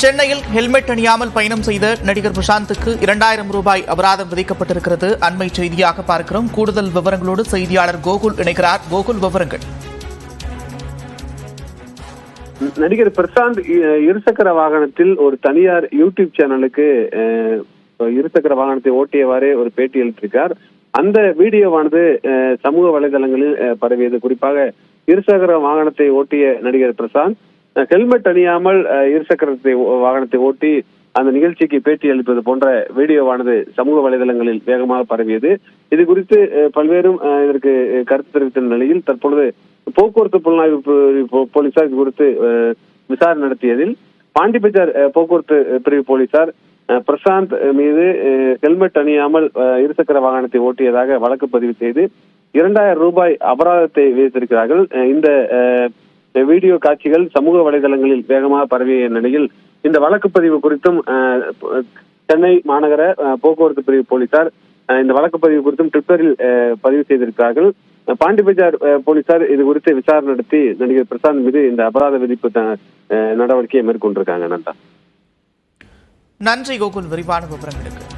சென்னையில் ஹெல்மெட் அணியாமல் பயணம் செய்த நடிகர் பிரசாந்துக்கு 2000 ரூபாய் அபராதம் விதிக்கப்பட்டிருக்கிறது. அண்மை செய்தியாக பார்க்கிறோம். கூடுதல் விவரங்களோடு செய்தியாளர் கோகுல் இணைக்கிறார். கோகுல், விவரங்கள். நடிகர் பிரசாந்த் இருசக்கர வாகனத்தில் ஒரு தனியார் யூடியூப் சேனலுக்கு இருசக்கர வாகனத்தை ஓட்டியவாறே ஒரு பேட்டி அளித்திருக்கார். அந்த வீடியோவானது சமூக வலைதளங்களில் பரவியது. குறிப்பாக இருசக்கர வாகனத்தை ஓட்டிய நடிகர் பிரசாந்த் ஹெல்மெட் அணியாமல் இருசக்கர வாகனத்தை ஓட்டி அந்த நிகழ்ச்சிக்கு பேட்டி அளிப்பது போன்ற வீடியோவானது சமூக வலைதளங்களில் வேகமாக பரவியது. இது குறித்து பல்வேறும் இதற்கு கருத்து தெரிவித்த நிலையில் தற்பொழுது போக்குவரத்து புலனாய்வு போலீசார் இது குறித்து விசாரணை நடத்தியதில் பாண்டிபஜார் போக்குவரத்து பிரிவு போலீசார் பிரசாந்த் மீது ஹெல்மெட் அணியாமல் இருசக்கர வாகனத்தை ஓட்டியதாக வழக்கு பதிவு செய்து 2000 ரூபாய் அபராதத்தை விதித்திருக்கிறார்கள். இந்த வீடியோ காட்சிகள் சமூக வலைதளங்களில் வேகமாக பரவிய நிலையில் இந்த வழக்கு பதிவு குறித்தும் சென்னை மாநகர போக்குவரத்து பிரிவு போலீசார் இந்த வழக்கு பதிவு குறித்தும் ட்விட்டரில் பதிவு செய்திருக்கிறார்கள். பாண்டிபஜார் போலீசார் இது குறித்து விசாரணை நடத்தி நடிகர் பிரசாந்த் மீது இந்த அபராத விதிப்பு நடவடிக்கையை மேற்கொண்டிருக்காங்க. நன்றி கோகுல், விரிவான விவரங்களுக்கு.